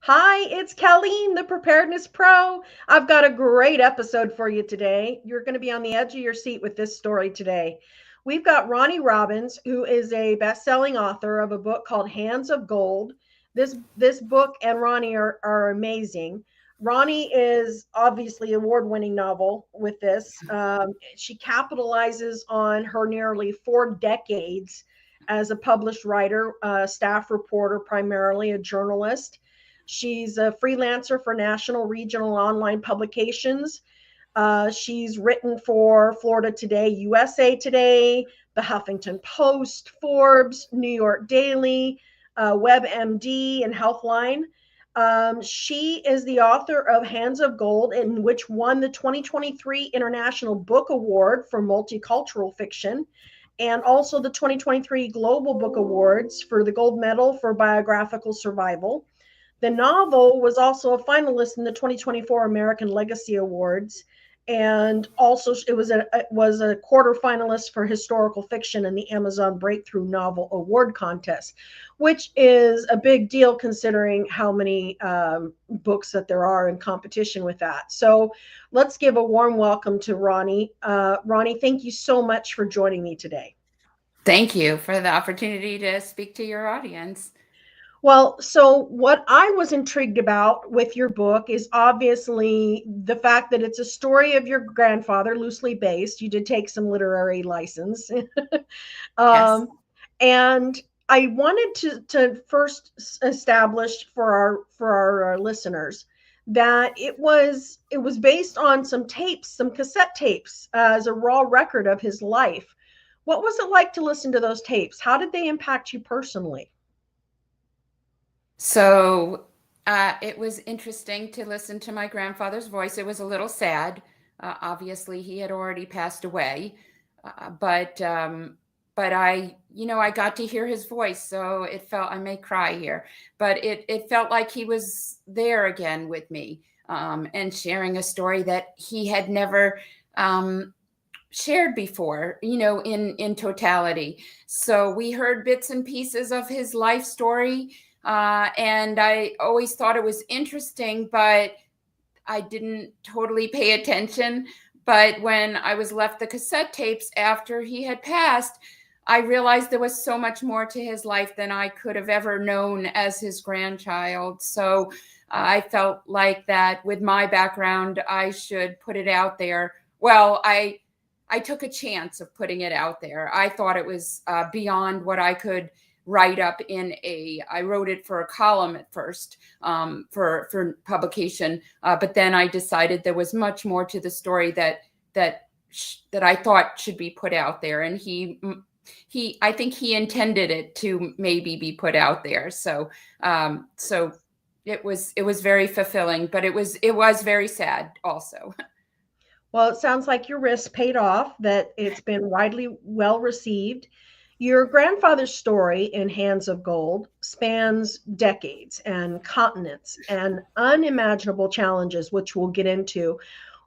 Hi, it's Colleen, the Preparedness Pro. I've got a great episode for you today. You're going to be on the edge of your seat with this story today. We've got Roni Robbins, who is a best-selling author of a book called Hands of Gold. This book and Roni are amazing. Roni is obviously award-winning novel with this. She capitalizes on her nearly 4 decades as a published writer, staff reporter, primarily a journalist. She's a freelancer for national, regional, online publications. She's written for Florida Today, USA Today, the Huffington Post, Forbes, New York Daily, WebMD, and Healthline. She is the author of Hands of Gold, in which won the 2023 International Book Award for Multicultural Fiction, and also the 2023 Global Book Awards for the Gold Medal for Biographical Survival. The novel was also a finalist in the 2024 American Legacy Awards, and also it was a quarterfinalist for historical fiction in the Amazon Breakthrough Novel Award contest, which is a big deal considering how many books that there are in competition with that. So let's give a warm welcome to Roni. Roni, thank you so much for joining me today. Thank you for the opportunity to speak to your audience. Well, so what I was intrigued about with your book is obviously the fact that it's a story of your grandfather, loosely based. You did take some literary license. Yes. um, and I wanted to first establish for our listeners that it was based on some tapes, some cassette tapes, as a raw record of his life. What was it like to listen to those tapes? How did they impact you personally? So it was interesting to listen to my grandfather's voice. It was a little sad. Obviously, he had already passed away, but I got to hear his voice, so it felt I may cry here, but it felt like he was there again with me, and sharing a story that he had never um, shared before, in totality. So we heard bits and pieces of his life story, and I always thought it was interesting, but I didn't totally pay attention. But when I was left the cassette tapes after he had passed, I realized there was so much more to his life than I could have ever known as his grandchild. So I felt like that with my background, I should put it out there. Well, I took a chance of putting it out there. I thought it was beyond what I could write up I wrote it for a column at first, for publication, but then I decided there was much more to the story that I thought should be put out there, and I think he intended it to maybe be put out there. So it was very fulfilling, but it was very sad also. Well, it sounds like your risk paid off, that it's been widely well received. Your grandfather's story in Hands of Gold spans decades and continents and unimaginable challenges, which we'll get into.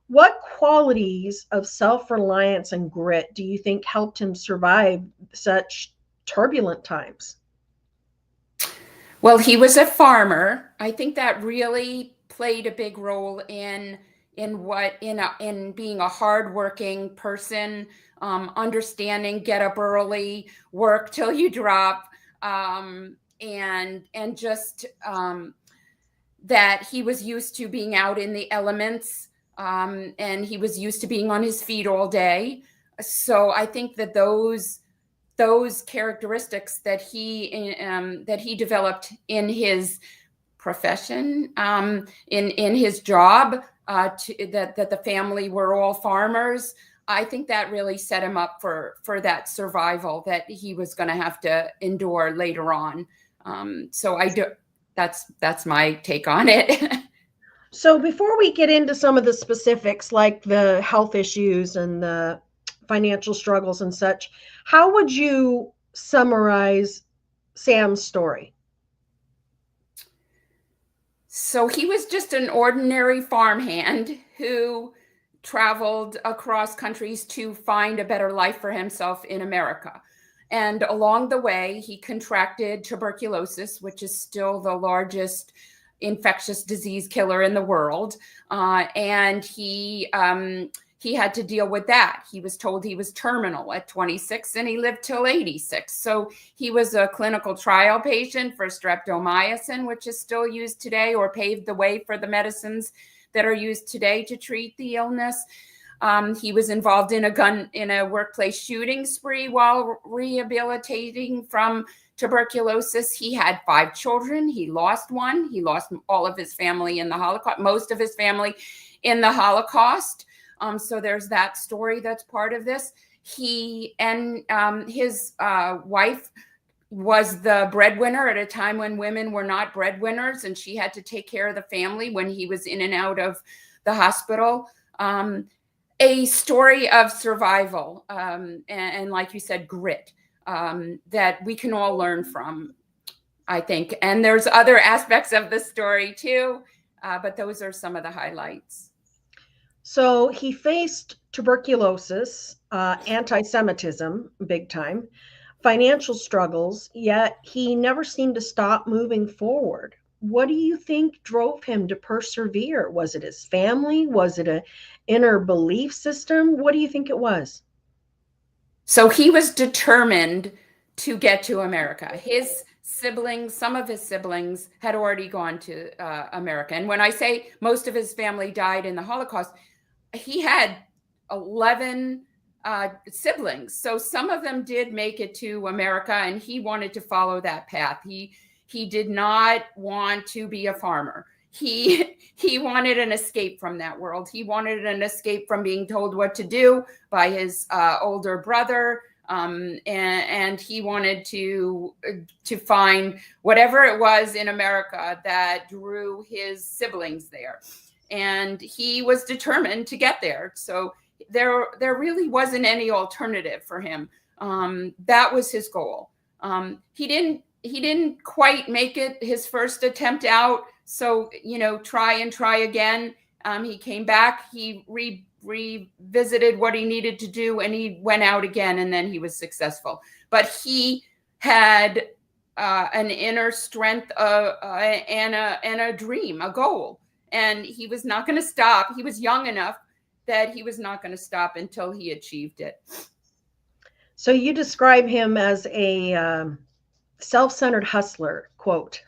What qualities of self reliance and grit do you think helped him survive such turbulent times? Well, he was a farmer. I think that really played a big role in being a hardworking person, understanding get up early, work till you drop, and just that he was used to being out in the elements, and he was used to being on his feet all day. So I think that those characteristics that he developed in his profession, in his job, that the family were all farmers. I think that really set him up for that survival that he was going to have to endure later on. So I do. That's my take on it. So, before we get into some of the specifics, like the health issues and the financial struggles and such, how would you summarize Sam's story? So he was just an ordinary farmhand who traveled across countries to find a better life for himself in America. And along the way, he contracted tuberculosis, which is still the largest infectious disease killer in the world. And he had to deal with that. He was told he was terminal at 26 and he lived till 86. So he was a clinical trial patient for streptomycin, which is still used today, or paved the way for the medicines that are used today to treat the illness. He was involved in a workplace shooting spree while rehabilitating from tuberculosis. He had 5 children. He lost one. He lost all of his family in the Holocaust, most of his family in the Holocaust. So there's that story that's part of this. He and his wife was the breadwinner at a time when women were not breadwinners, and she had to take care of the family when he was in and out of the hospital. A story of survival and like you said, grit that we can all learn from, I think. And there's other aspects of the story too, but those are some of the highlights. So he faced tuberculosis, anti-Semitism, big time, financial struggles, yet he never seemed to stop moving forward. What do you think drove him to persevere? Was it his family? Was it an inner belief system? What do you think it was? So he was determined to get to America. His siblings, some of his siblings had already gone to America. And when I say most of his family died in the Holocaust, he had 11 siblings. So some of them did make it to America, and he wanted to follow that path. He did not want to be a farmer. He wanted an escape from that world. He wanted an escape from being told what to do by his older brother. And he wanted to find whatever it was in America that drew his siblings there. And he was determined to get there. So there really wasn't any alternative for him. That was his goal. He didn't quite make it his first attempt out. So, try again. He came back, he revisited what he needed to do, and he went out again, and then he was successful. But he had an inner strength and a dream, a goal. And he was not going to stop. He was young enough that he was not going to stop until he achieved it. So you describe him as a self-centered hustler, quote,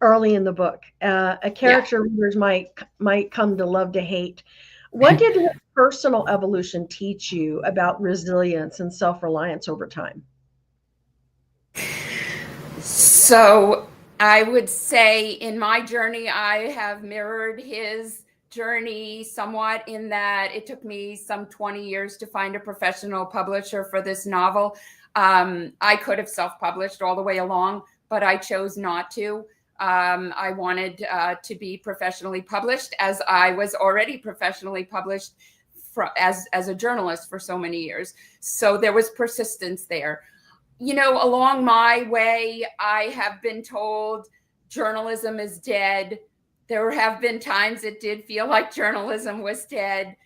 early in the book. A character readers might come to love to hate. What did his personal evolution teach you about resilience and self-reliance over time? So I would say in my journey, I have mirrored his journey somewhat, in that it took me some 20 years to find a professional publisher for this novel. I could have self-published all the way along, but I chose not to. I wanted to be professionally published, as I was already professionally published as a journalist for so many years. So there was persistence there. Along my way, I have been told journalism is dead. There have been times it did feel like journalism was dead.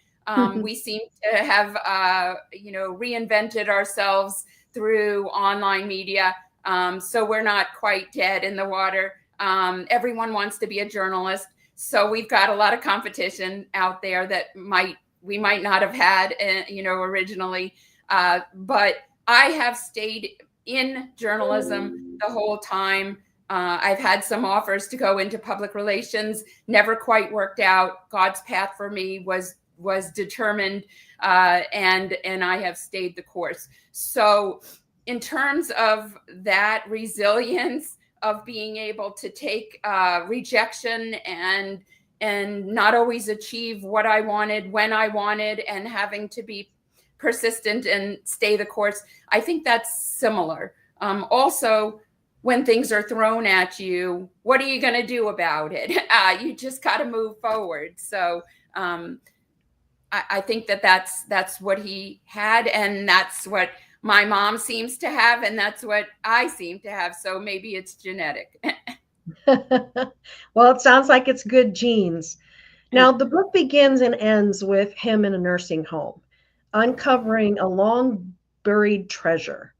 We seem to have, reinvented ourselves through online media. So we're not quite dead in the water. Everyone wants to be a journalist. So we've got a lot of competition out there that we might not have had, originally. But I have stayed in journalism the whole time. I've had some offers to go into public relations, never quite worked out. God's path for me was determined, and I have stayed the course. So in terms of that resilience of being able to take rejection and not always achieve what I wanted when I wanted, and having to be persistent and stay the course, I think that's similar. Also, when things are thrown at you, what are you going to do about it? You just got to move forward. So I think that's what he had, and that's what my mom seems to have, and that's what I seem to have. So maybe it's genetic. Well, it sounds like it's good genes. Now, the book begins and ends with him in a nursing home, uncovering a long buried treasure.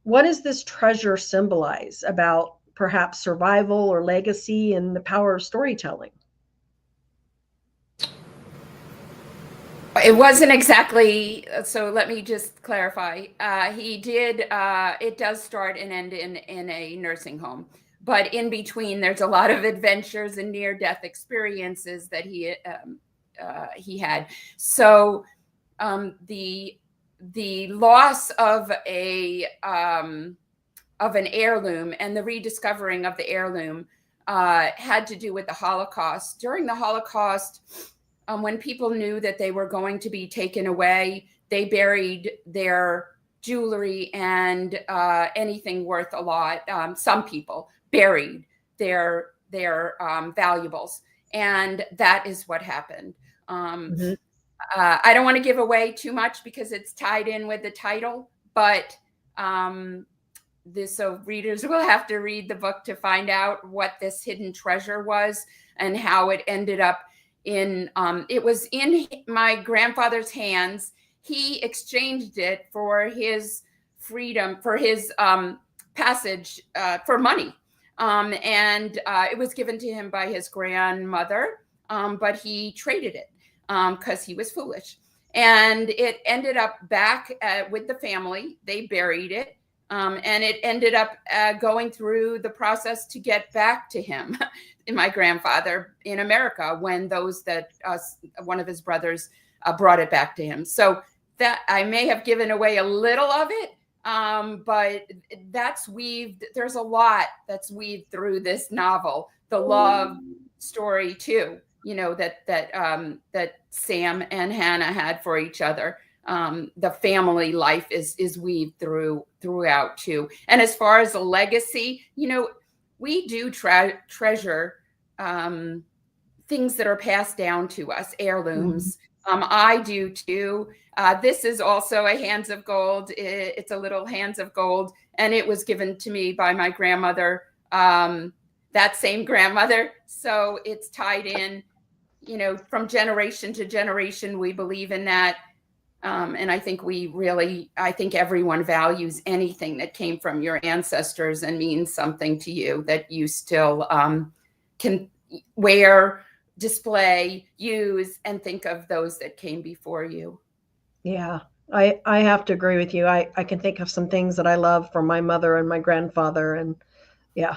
What does this treasure symbolize about perhaps survival or legacy and the power of storytelling? It wasn't exactly, so let me just clarify. He did, it does start and end in a nursing home. But in between, there's a lot of adventures and near-death experiences that he had. So the loss of an heirloom and the rediscovering of the heirloom had to do with the Holocaust. During the Holocaust, when people knew that they were going to be taken away, they buried their jewelry and anything worth a lot. Some people buried their valuables, and that is what happened. Mm-hmm. I don't want to give away too much because it's tied in with the title, but so readers will have to read the book to find out what this hidden treasure was and how it ended up it was in my grandfather's hands. He exchanged it for his freedom, for his passage, for money. And it was given to him by his grandmother, but he traded it because he was foolish. And it ended up back with the family. They buried it. And it ended up going through the process to get back to him, my grandfather, in America, when one of his brothers brought it back to him. So that I may have given away a little of it, but there's a lot that's weaved through this novel. The love story too, that Sam and Hannah had for each other. The family life is weaved throughout too. And as far as a legacy, we do treasure things that are passed down to us, heirlooms. I do too. This is also a Hands of Gold. It's a little Hands of Gold, and it was given to me by my grandmother, that same grandmother. So it's tied in, from generation to generation. We believe in that. And I think I think everyone values anything that came from your ancestors and means something to you that you still can wear, display, use, and think of those that came before you. Yeah, I have to agree with you. I can think of some things that I love from my mother and my grandfather, and yeah.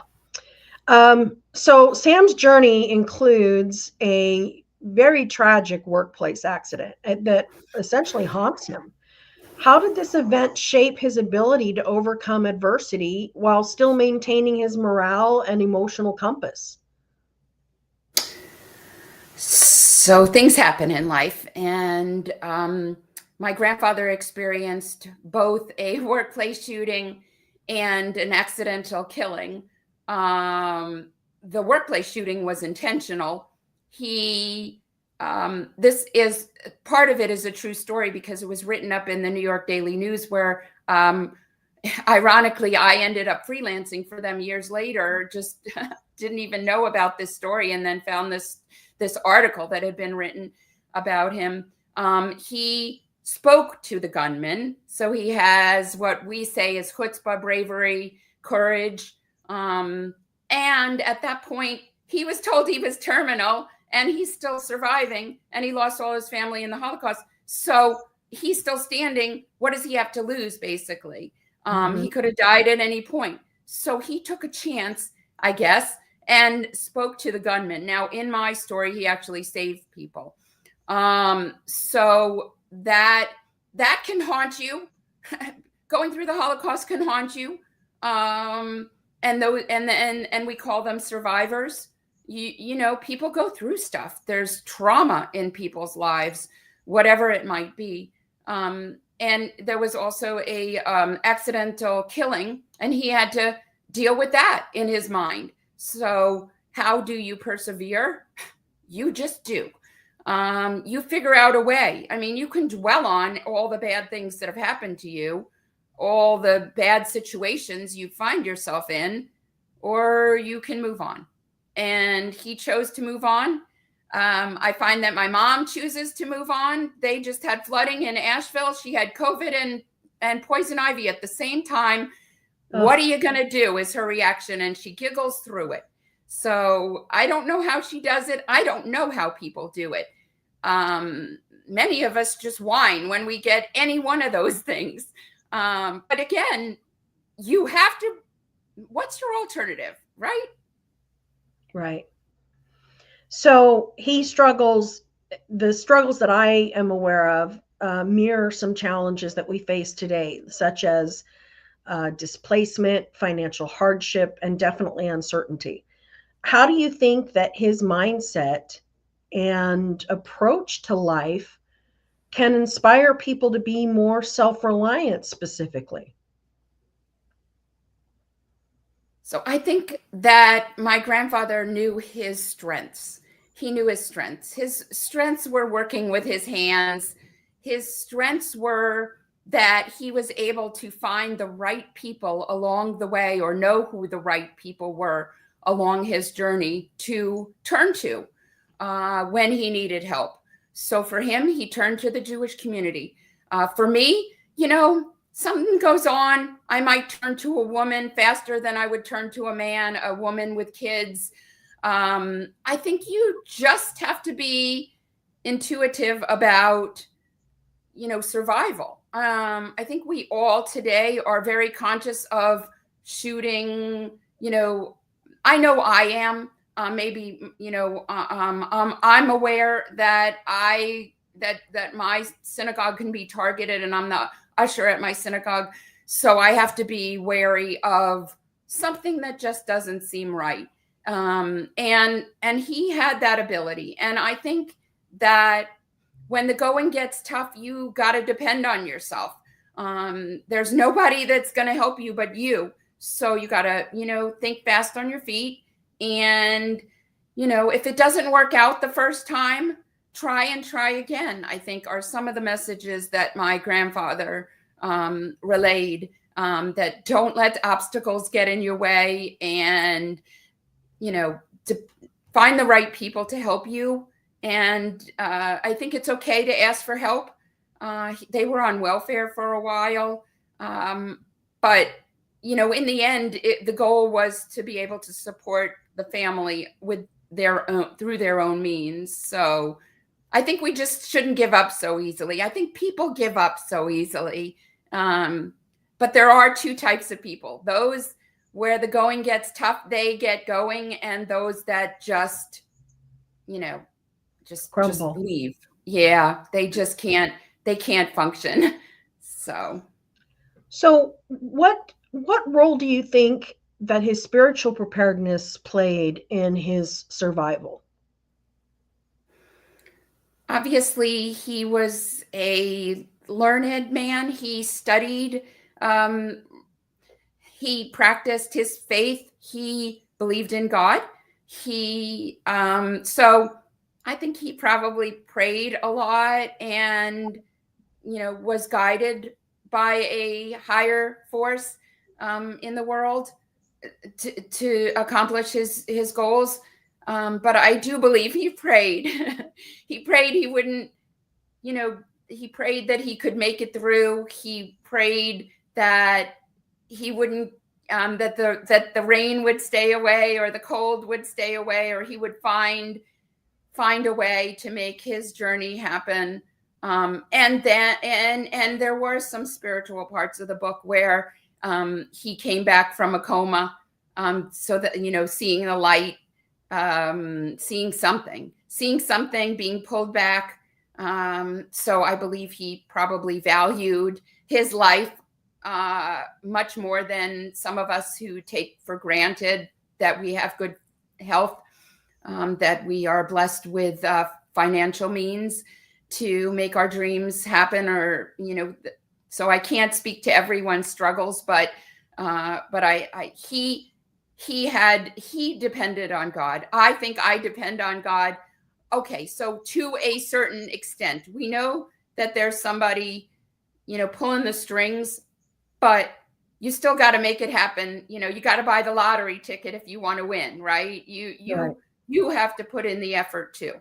So Sam's journey includes a very tragic workplace accident that essentially haunts him. How did this event shape his ability to overcome adversity while still maintaining his morale and emotional compass? So things happen in life, and my grandfather experienced both a workplace shooting and an accidental killing. The workplace shooting was intentional. This is part of it is a true story because it was written up in the New York Daily News, where ironically I ended up freelancing for them years later, just didn't even know about this story, and then found this article that had been written about him. He spoke to the gunman, so he has what we say is chutzpah, bravery, courage. And at that point, he was told he was terminal, and he's still surviving, and he lost all his family in the Holocaust. So he's still standing. What does he have to lose, basically? He could have died at any point. So he took a chance, I guess, and spoke to the gunman. Now, in my story, he actually saved people. So that can haunt you. Going through the Holocaust can haunt you. And we call them survivors. People go through stuff. There's trauma in people's lives, whatever it might be. And there was also a accidental killing, and he had to deal with that in his mind. So how do you persevere? You just do. You figure out a way. I mean, you can dwell on all the bad things that have happened to you, all the bad situations you find yourself in, or you can move on. And he chose to move on. I find that my mom chooses to move on. They just had flooding in Asheville. She had COVID and poison ivy at the same time. What are you going to do? Is her reaction. And she giggles through it. So I don't know how she does it. I don't know how people do it. Many of us just whine when we get any one of those things. But again, you have to, what's your alternative, right? Right. So he struggles, the struggles that I am aware of mirror some challenges that we face today, such as displacement, financial hardship, and definitely uncertainty. How do you think that his mindset and approach to life can inspire people to be more self-reliant specifically? So I think that my grandfather knew his strengths. He knew his strengths. His strengths were working with his hands. His strengths were that he was able to find the right people along the way, or know who the right people were along his journey to turn to when he needed help. So for him, he turned to the Jewish community. For me, something goes on, I might turn to a woman faster than I would turn to a man, a woman with kids. I think you just have to be intuitive about, survival. I think we all today are very conscious of shooting, I know I am. Maybe, I'm aware that that my synagogue can be targeted, and I'm the usher at my synagogue. So I have to be wary of something that just doesn't seem right. And he had that ability. And I think that when the going gets tough, you got to depend on yourself. There's nobody that's going to help you but you. So you got to, think fast on your feet. And, if it doesn't work out the first time, try and try again, I think, are some of the messages that my grandfather relayed, that don't let obstacles get in your way, and, to find the right people to help you. And I think it's okay to ask for help. They were on welfare for a while. But, in the end, the goal was to be able to support the family with through their own means. So I think we just shouldn't give up so easily. I think people give up so easily. But there are two types of people: those where the going gets tough, they get going, and those that just, just Crumble. leave. Yeah, they can't function. So what role do you think that his spiritual preparedness played in his survival? Obviously, he was a learned man. He studied, he practiced his faith. He believed in God. So I think he probably prayed a lot, and, was guided by a higher force in the world to accomplish his goals. But I do believe he prayed. He prayed he wouldn't, he prayed that he could make it through. He prayed that he wouldn't, that the rain would stay away, or the cold would stay away, or he would find a way to make his journey happen. And there were some spiritual parts of the book where he came back from a coma, so that, seeing the light, seeing something, being pulled back. So I believe he probably valued his life much more than some of us who take for granted that we have good health, that we are blessed with financial means to make our dreams happen, or, so I can't speak to everyone's struggles, but he depended on God. I think I depend on God. Okay, so to a certain extent, we know that there's somebody, pulling the strings, but you still got to make it happen. You got to buy the lottery ticket if you want to win, right? You have to put in the effort too.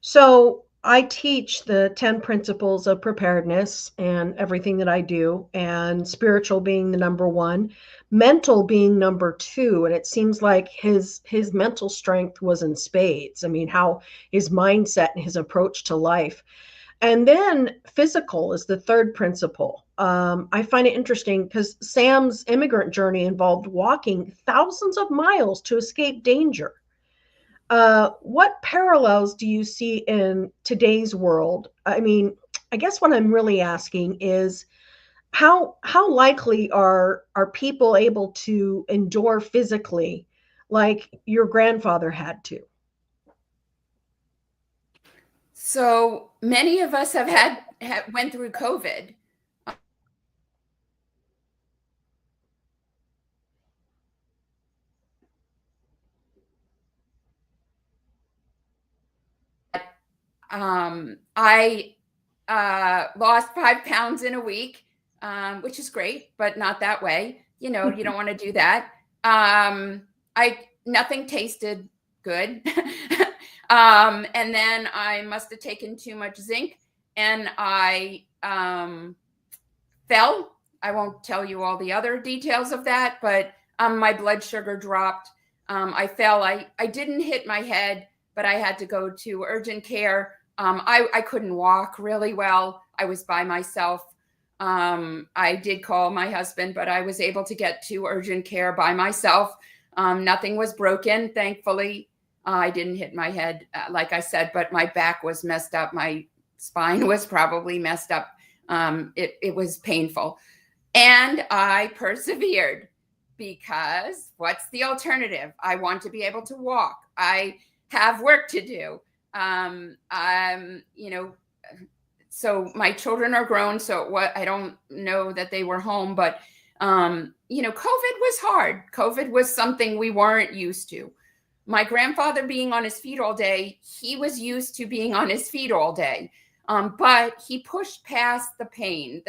So I teach the 10 principles of preparedness and everything that I do, and spiritual being the number one, mental being number two. And it seems like his mental strength was in spades. I mean, how his mindset and his approach to life. And then physical is the third principle. I find it interesting because Sam's immigrant journey involved walking thousands of miles to escape danger. What parallels do you see in today's world? I mean, I guess what I'm really asking is how likely are people able to endure physically like your grandfather had to? So many of us have went through COVID. I lost 5 pounds in a week, which is great, but not that way. You know, you don't want to do that. I nothing tasted good. And then I must have taken too much zinc, and I fell. I won't tell you all the other details of that, but my blood sugar dropped. I fell. I didn't hit my head, but I had to go to urgent care. I couldn't walk really well. I was by myself. I did call my husband, but I was able to get to urgent care by myself. Nothing was broken, thankfully. I didn't hit my head, like I said, but my back was messed up. My spine was probably messed up. It was painful. And I persevered because what's the alternative? I want to be able to walk. I have work to do. You know, so my children are grown. So what, I don't know that they were home, but, you know, COVID was hard. COVID was something we weren't used to. My grandfather being on his feet all day, he was used to being on his feet all day. But he pushed past the pain.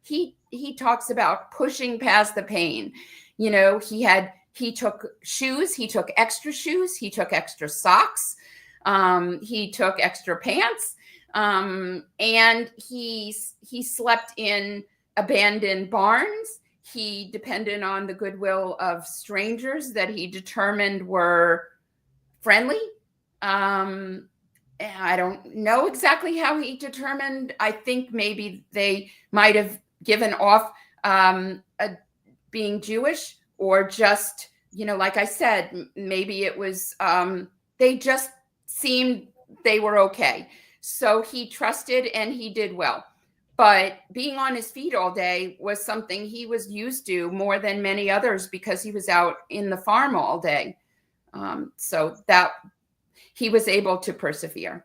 He talks about pushing past the pain. You know, he took shoes, he took extra shoes, he took extra socks, he took extra pants, and he slept in abandoned barns. He depended on the goodwill of strangers that he determined were friendly. I don't know exactly how he determined. I think maybe they might have given off being Jewish, or just, you know, like I said, maybe it was, they just seemed they were okay. So he trusted and he did well. But being on his feet all day was something he was used to more than many others because he was out in the farm all day. So that he was able to persevere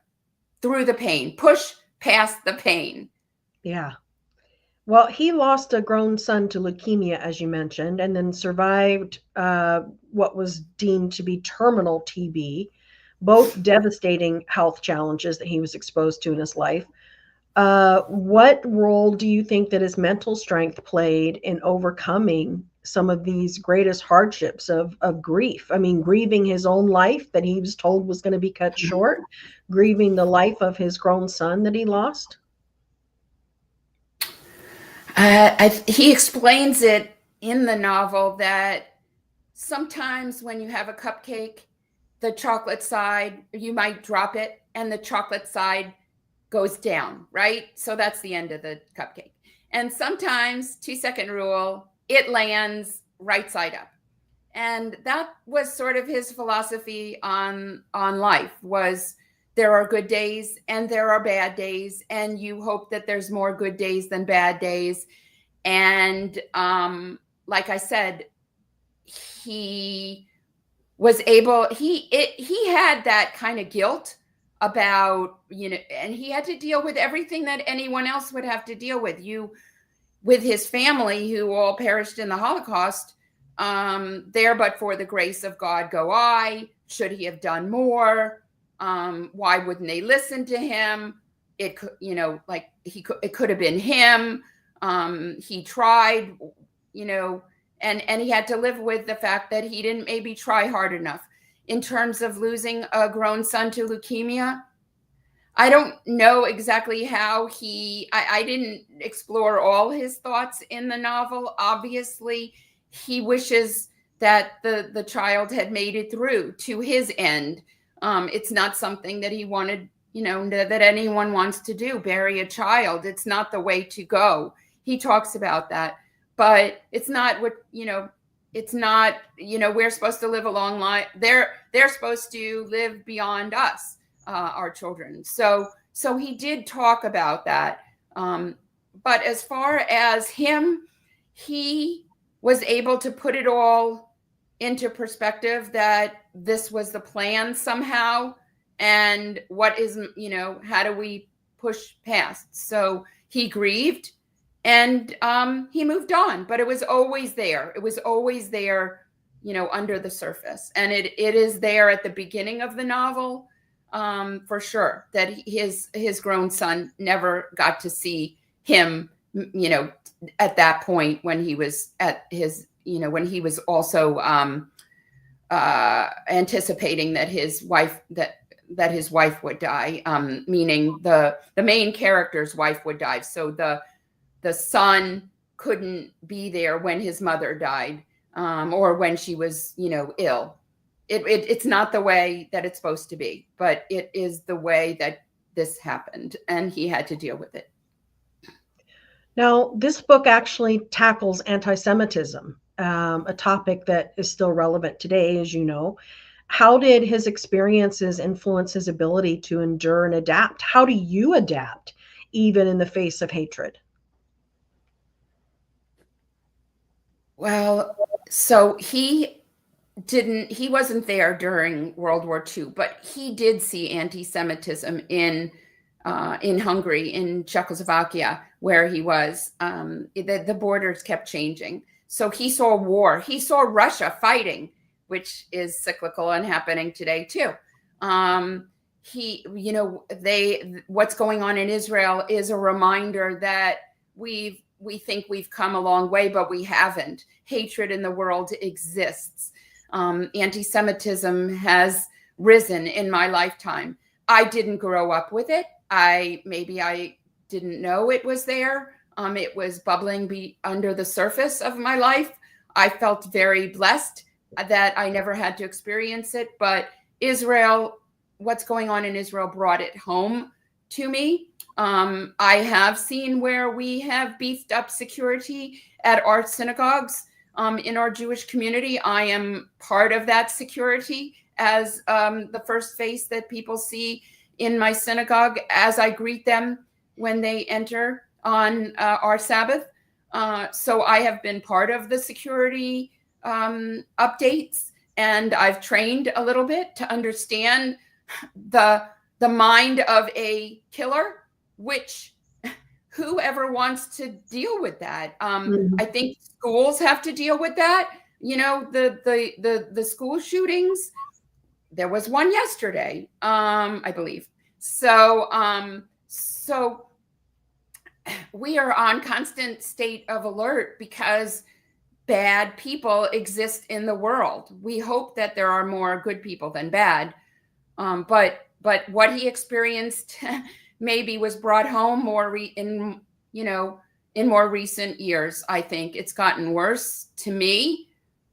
through the pain, push past the pain. Yeah. Well, he lost a grown son to leukemia, as you mentioned, and then survived what was deemed to be terminal TB, both devastating health challenges that he was exposed to in his life. What role do you think that his mental strength played in overcoming some of these greatest hardships of grief? I mean, grieving his own life that he was told was going to be cut short, grieving the life of his grown son that he lost. He explains it in the novel that sometimes when you have a cupcake, the chocolate side, you might drop it and the chocolate side goes down, right? So that's the end of the cupcake. And sometimes, 2-second rule, it lands right side up. And that was sort of his philosophy on life, was there are good days and there are bad days, and you hope that there's more good days than bad days. And like I said, he was able, he had that kind of guilt about, you know, and he had to deal with everything that anyone else would have to deal with. With his family, who all perished in the Holocaust, there but for the grace of God go I. Should he have done more? Why wouldn't they listen to him? It could, you know, like it could have been him. He tried, you know, and he had to live with the fact that he didn't maybe try hard enough. In terms of losing a grown son to leukemia, I don't know exactly how I didn't explore all his thoughts in the novel. Obviously, he wishes that the child had made it through to his end. It's not something that he wanted, that anyone wants to do, bury a child. It's not the way to go. He talks about that, but it's not what, it's not, we're supposed to live a long life. They're supposed to live beyond us. Our children. So he did talk about that. But as far as him, he was able to put it all into perspective that this was the plan somehow. And what is, how do we push past? So he grieved and he moved on, but it was always there. It was always there, under the surface. And it is there at the beginning of the novel. For sure, that his grown son never got to see him, at that point when he was at his, when he was also anticipating that his wife would die, meaning the main character's wife would die. So the son couldn't be there when his mother died, or when she was, ill. It's not the way that it's supposed to be, but it is the way that this happened, and he had to deal with it. Now, this book actually tackles anti-Semitism, a topic that is still relevant today, as you know. How did his experiences influence his ability to endure and adapt? How do you adapt, even in the face of hatred? Well, so he wasn't there during World War II, but he did see anti-Semitism in Hungary, in Czechoslovakia, where he was. The borders kept changing. So he saw war. He saw Russia fighting, which is cyclical and happening today too. What's going on in Israel is a reminder that we think we've come a long way, but we haven't. Hatred in the world exists. Anti-Semitism has risen in my lifetime. I didn't grow up with it. I didn't know it was there. It was bubbling under the surface of my life. I felt very blessed that I never had to experience it, but what's going on in Israel brought it home to me. I have seen where we have beefed up security at our synagogues. In our Jewish community, I am part of that security as the first face that people see in my synagogue as I greet them when they enter on our Sabbath. So I have been part of the security updates, and I've trained a little bit to understand the mind of a killer, which whoever wants to deal with that. I think schools have to deal with that. The school shootings. There was one yesterday, I believe. So we are on constant state of alert because bad people exist in the world. We hope that there are more good people than bad. But what he experienced maybe was brought home more in more recent years. I think it's gotten worse to me,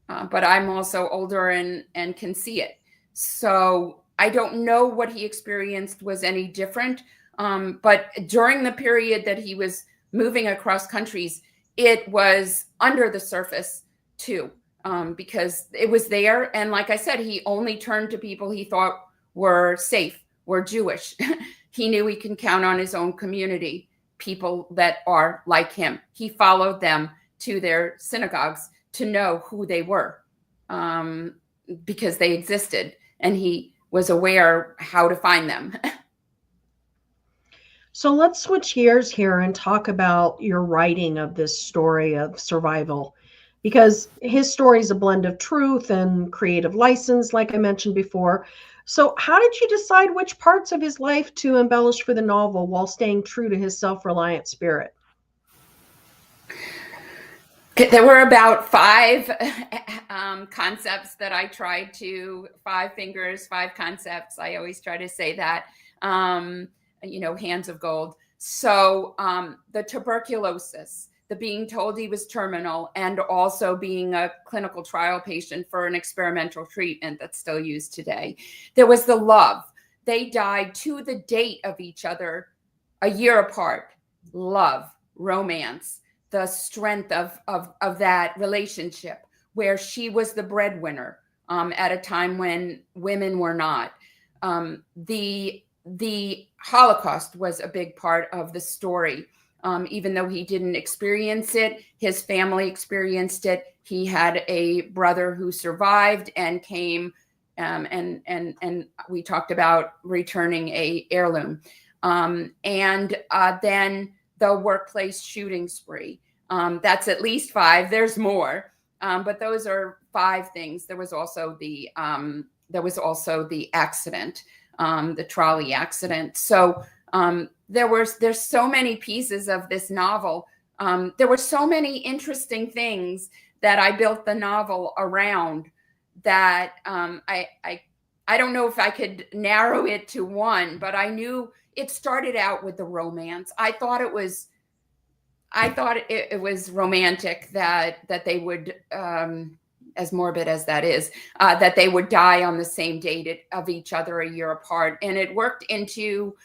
but I'm also older and can see it. So I don't know what he experienced was any different. But during the period that he was moving across countries, it was under the surface too, because it was there. And like I said, he only turned to people he thought were safe, were Jewish. He knew he can count on his own community, people that are like him. He followed them to their synagogues to know who they were, because they existed, and he was aware how to find them. So let's switch gears here and talk about your writing of this story of survival, because his story is a blend of truth and creative license, like I mentioned before. So how did you decide which parts of his life to embellish for the novel while staying true to his self-reliant spirit? There were about 5 concepts that I tried to, 5 fingers, 5 concepts. I always try to say that. Hands of Gold. So the tuberculosis, the being told he was terminal, and also being a clinical trial patient for an experimental treatment that's still used today. There was the love. They died to the date of each other, a year apart. Love, romance, the strength of that relationship, where she was the breadwinner at a time when women were not. The Holocaust was a big part of the story. Even though he didn't experience it, his family experienced it. He had a brother who survived and came, and we talked about returning a heirloom. And then the workplace shooting spree. That's at least 5. There's more, but those are 5 things. There was also the accident, the trolley accident. So there's so many pieces of this novel. There were so many interesting things that I built the novel around that I don't know if I could narrow it to one, but I knew it started out with the romance. I thought it was romantic that they would, as morbid as that is, that they would die on the same date of each other a year apart. And it worked into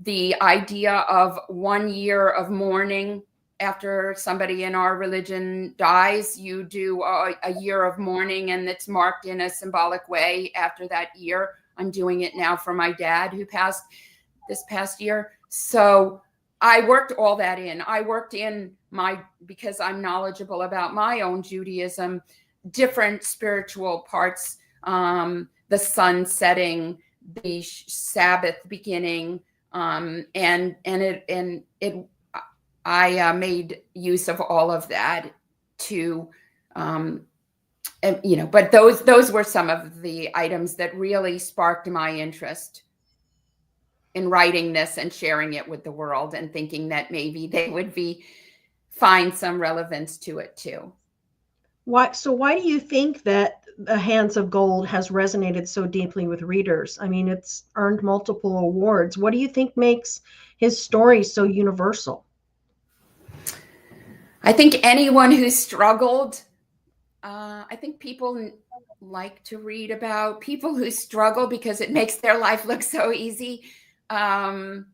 the idea of 1 year of mourning. After somebody in our religion dies, you do a year of mourning, and it's marked in a symbolic way after that year. I'm doing it now for my dad, who passed this past year. So I worked all that in. I worked in because I'm knowledgeable about my own Judaism, different spiritual parts, the sun setting, the Sabbath beginning, I made use of all of that to, but those were some of the items that really sparked my interest in writing this and sharing it with the world, and thinking that maybe they would find some relevance to it too. Why do you think that The Hands of Gold has resonated so deeply with readers? I mean, it's earned multiple awards. What do you think makes his story so universal? I think anyone who struggled, I think people like to read about people who struggle because it makes their life look so easy. And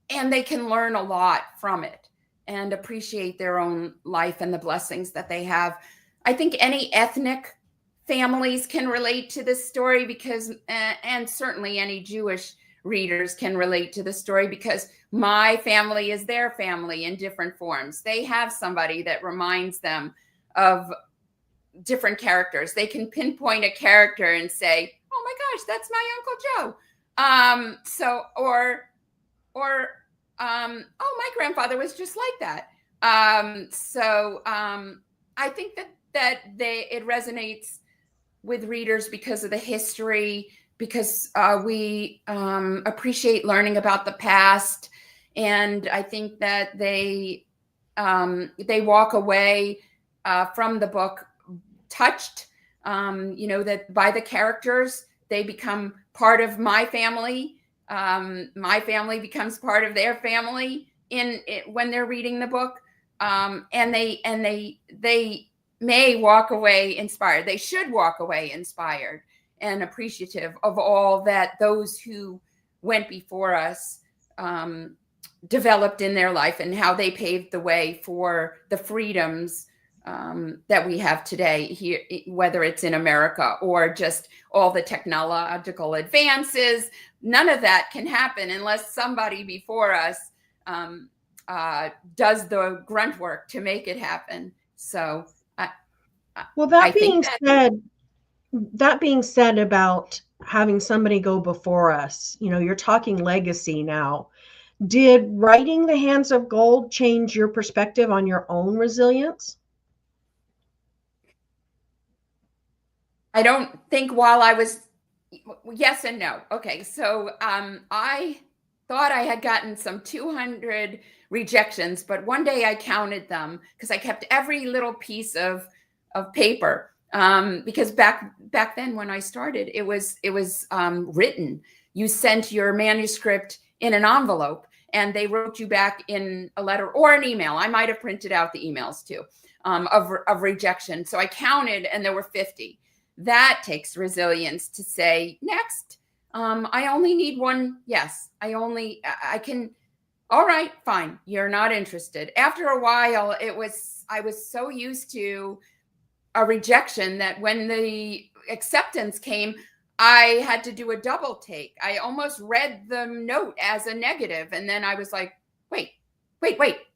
they can learn a lot from it and appreciate their own life and the blessings that they have. I think any ethnic families can relate to this story because, and certainly any Jewish readers can relate to the story, because my family is their family in different forms. They have somebody that reminds them of different characters. They can pinpoint a character and say, "Oh my gosh, that's my Uncle Joe." Oh, my grandfather was just like that. I think that it resonates with readers because of the history, because we appreciate learning about the past, and I think that they walk away from the book touched, that by the characters. They become part of my family. My family becomes part of their family when they're reading the book, and they may walk away inspired. They should walk away inspired and appreciative of all that those who went before us developed in their life, and how they paved the way for the freedoms that we have today here, whether it's in America or just all the technological advances. None of that can happen unless somebody before us does the grunt work to make it happen. So, that being said about having somebody go before us, you're talking legacy now. Did writing The Hands of Gold change your perspective on your own resilience? I don't think yes and no. Okay. So, I thought I had gotten some 200 rejections, but one day I counted them because I kept every little piece of paper. Because back then when I started, it was written. You sent your manuscript in an envelope, and they wrote you back in a letter or an email. I might have printed out the emails too, of rejection. So I counted, and there were 50. That takes resilience to say, next. I only need one yes. I can. All right, fine. You're not interested. After a while, I was so used to a rejection that when the acceptance came, I had to do a double take. I almost read the note as a negative. And then I was like, wait,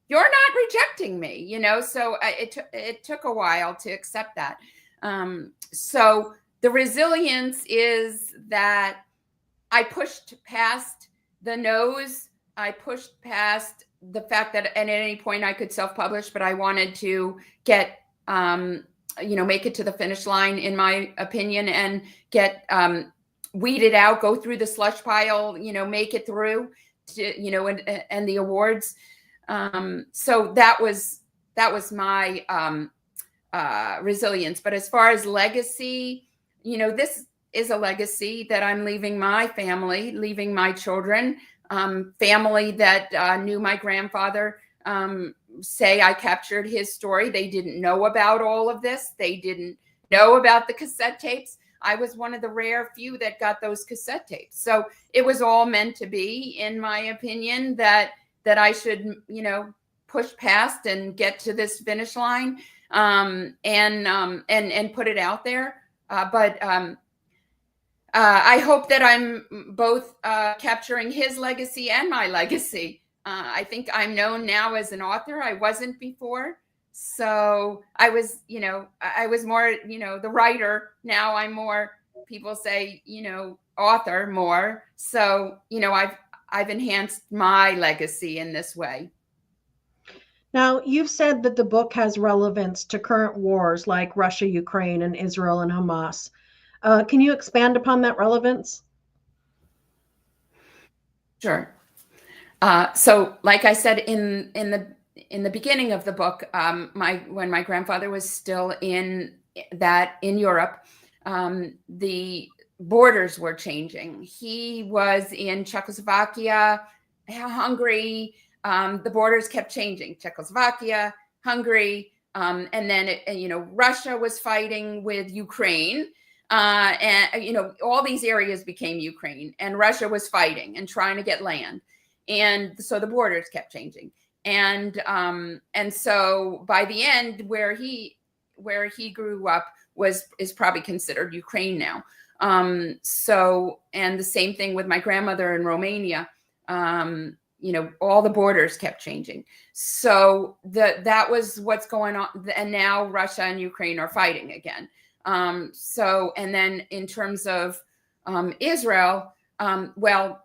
you're not rejecting me, you know? So it took a while to accept that. So the resilience is that I pushed past the no's. I pushed past the fact that at any point I could self-publish, but I wanted to get, make it to the finish line, in my opinion, and get weeded out, go through the slush pile, make it through to, and the awards. So that was my resilience. But as far as legacy, this is a legacy that I'm leaving my family, leaving my children, family that knew my grandfather, say I captured his story. They didn't know about all of this. They didn't know about the cassette tapes. I was one of the rare few that got those cassette tapes. So it was all meant to be, in my opinion, that I should, push past and get to this finish line, and put it out there. But I hope that I'm both capturing his legacy and my legacy. I think I'm known now as an author. I wasn't before. So I was more, the writer. Now I'm more, people say, author more. So, I've enhanced my legacy in this way. Now, you've said that the book has relevance to current wars like Russia, Ukraine, and Israel and Hamas. Can you expand upon that relevance? Sure. So, like I said in the beginning of the book, when my grandfather was still in Europe, the borders were changing. He was in Czechoslovakia, Hungary. The borders kept changing. Czechoslovakia, Hungary, and then Russia was fighting with Ukraine. And all these areas became Ukraine, and Russia was fighting and trying to get land, and so the borders kept changing. And so by the end, where he grew up is probably considered Ukraine now. So, and the same thing with my grandmother in Romania. All the borders kept changing. So that was what's going on. And now Russia and Ukraine are fighting again. So, and then in terms of Israel, well,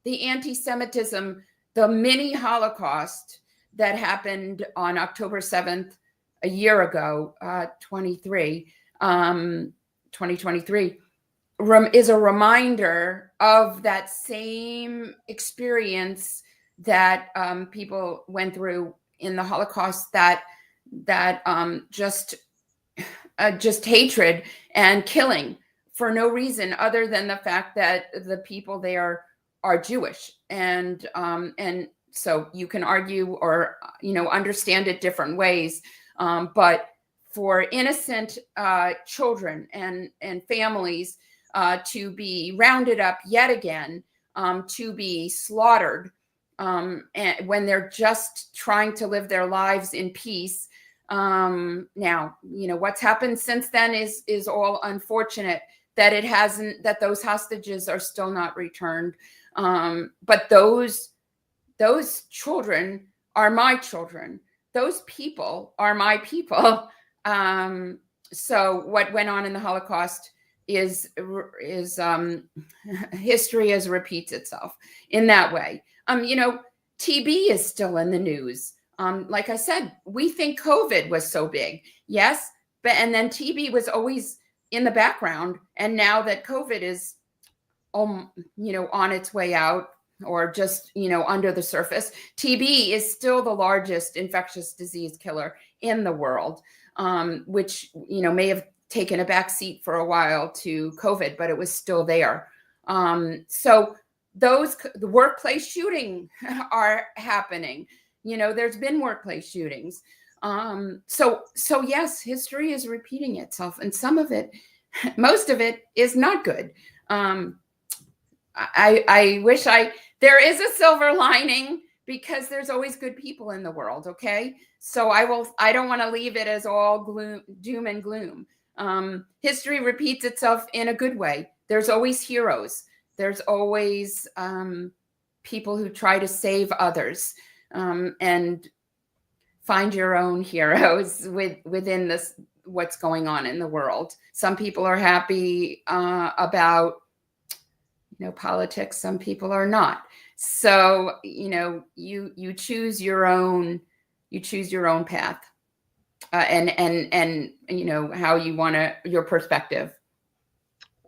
the anti-Semitism, the mini Holocaust that happened on October 7th, a year ago, 2023, is a reminder of that same experience that people went through in the Holocaust, that just hatred and killing for no reason other than the fact that the people there are Jewish. And so you can argue or, understand it different ways. But for innocent children and families to be rounded up yet again, to be slaughtered, and when they're just trying to live their lives in peace. Now, what's happened since then is all unfortunate, that those hostages are still not returned. But those children are my children. Those people are my people. So what went on in the Holocaust is history as repeats itself in that way. TB is still in the news. Like I said, we think COVID was so big. Yes. And then TB was always in the background. And now that COVID is, on its way out, or just, under the surface, TB is still the largest infectious disease killer in the world, which, may have taken a back seat for a while to COVID, but it was still there. So the workplace shooting are happening. There's been workplace shootings. So yes, history is repeating itself, and some of it, most of it, is not good. I wish there is a silver lining, because there's always good people in the world. Okay. So I don't want to leave it as all doom and gloom. History repeats itself in a good way. There's always heroes. There's always people who try to save others, and find your own heroes within this, what's going on in the world. Some people are happy about politics. Some people are not. So you choose your own path, and how you want your perspective.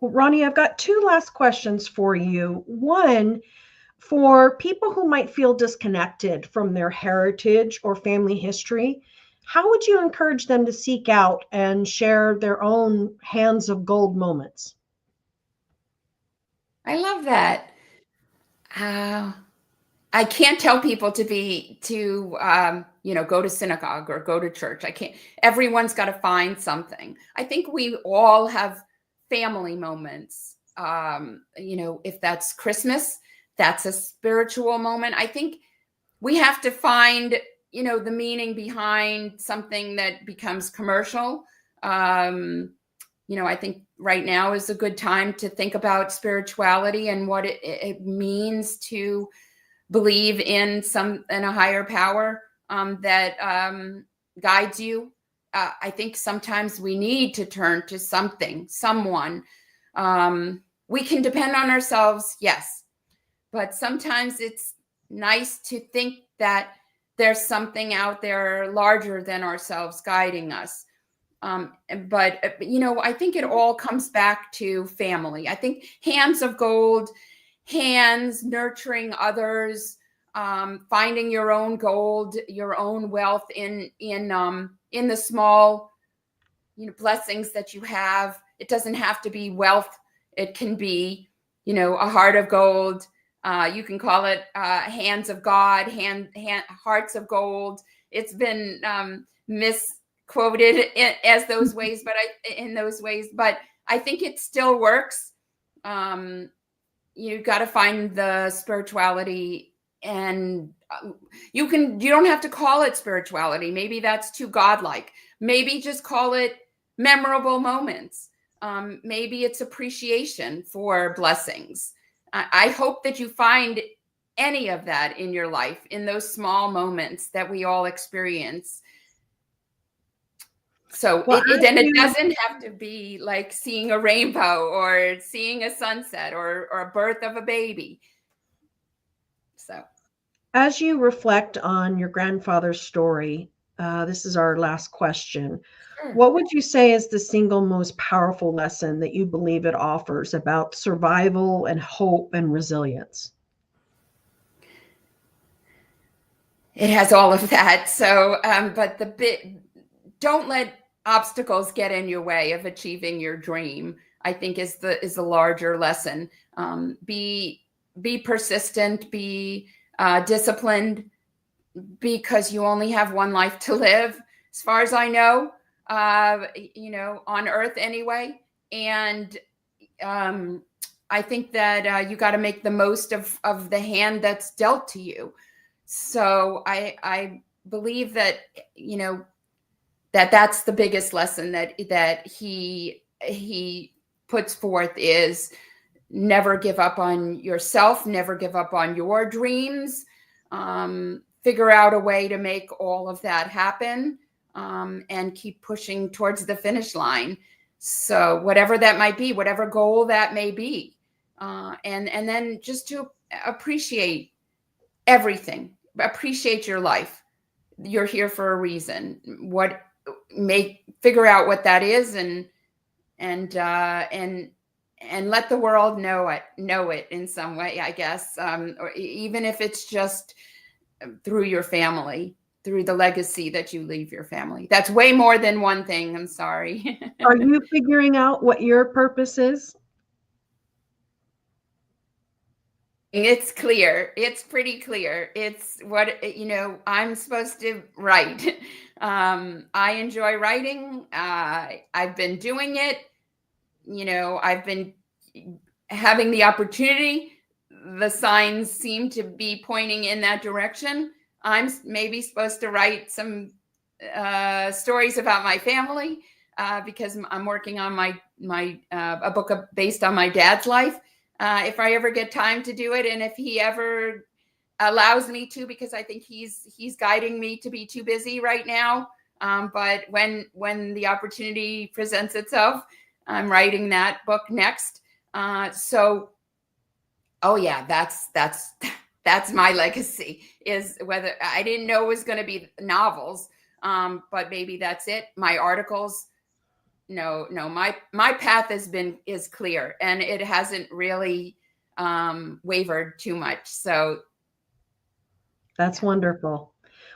Well, Roni, I've got two last questions for you. One, for people who might feel disconnected from their heritage or family history, how would you encourage them to seek out and share their own hands of gold moments? I love that. I can't tell people to go to synagogue or go to church. I can't. Everyone's got to find something. I think we all have family moments. If that's Christmas, that's a spiritual moment. I think we have to find, the meaning behind something that becomes commercial. I think right now is a good time to think about spirituality and what it means to believe in a higher power that guides you. I think sometimes we need to turn to someone. We can depend on ourselves, yes, but sometimes it's nice to think that there's something out there larger than ourselves guiding us. But I think it all comes back to family. I think hands of gold, nurturing others, finding your own gold, your own wealth in the small, blessings that you have. It doesn't have to be wealth. It can be, a heart of gold. You can call it hands of God, hearts of gold. It's been misquoted as those ways, but I think it still works. You got to find the spirituality, and you don't have to call it spirituality. Maybe that's too godlike. Maybe just call it memorable moments. Maybe it's appreciation for blessings. I hope that you find any of that in your life, in those small moments that we all experience. So it doesn't have to be like seeing a rainbow or seeing a sunset or a birth of a baby. So as you reflect on your grandfather's story, this is our last question. Sure. What would you say is the single most powerful lesson that you believe it offers about survival and hope and resilience? It has all of that. So, but don't let obstacles get in your way of achieving your dream, I think is the larger lesson. Be persistent, be disciplined, because you only have one life to live, as far as I know, on earth anyway. And I think that you got to make the most of the hand that's dealt to you. So I believe that, that's the biggest lesson that he puts forth is never give up on yourself, never give up on your dreams, figure out a way to make all of that happen, and keep pushing towards the finish line. So whatever that might be, whatever goal that may be, and then just to appreciate everything, appreciate your life. You're here for a reason. Figure out what that is, and let the world know it in some way, I guess, or even if it's just through your family, through the legacy that you leave your family. That's way more than one thing. I'm sorry. Are you figuring out what your purpose is? It's clear. It's pretty clear. It's what, I'm supposed to write. I enjoy writing. I've been doing it. I've been having the opportunity. The signs seem to be pointing in that direction. I'm maybe supposed to write some stories about my family because I'm working on my a book based on my dad's life. If I ever get time to do it, and if he ever allows me to, because I think he's guiding me to be too busy right now. But when the opportunity presents itself, I'm writing that book next. So, oh yeah, that's my legacy. Is whether I didn't know it was going to be novels, but maybe that's it. My articles. No, my path is clear, and it hasn't really wavered too much. So That's wonderful.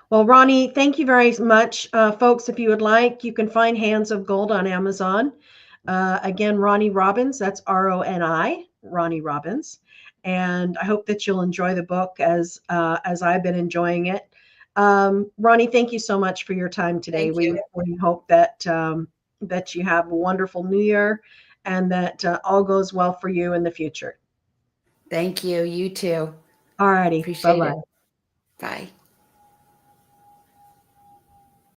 Well, Roni, thank you very much. Folks, if you would like, you can find Hands of Gold on Amazon. Again, Roni Robbins, that's Roni, Roni Robbins. And I hope that you'll enjoy the book as I've been enjoying it. Roni, thank you so much for your time today. thank you. We hope that that you have a wonderful new year and that all goes well for you in the future. Thank you. You too. All righty. Appreciate it. Bye-bye. Bye.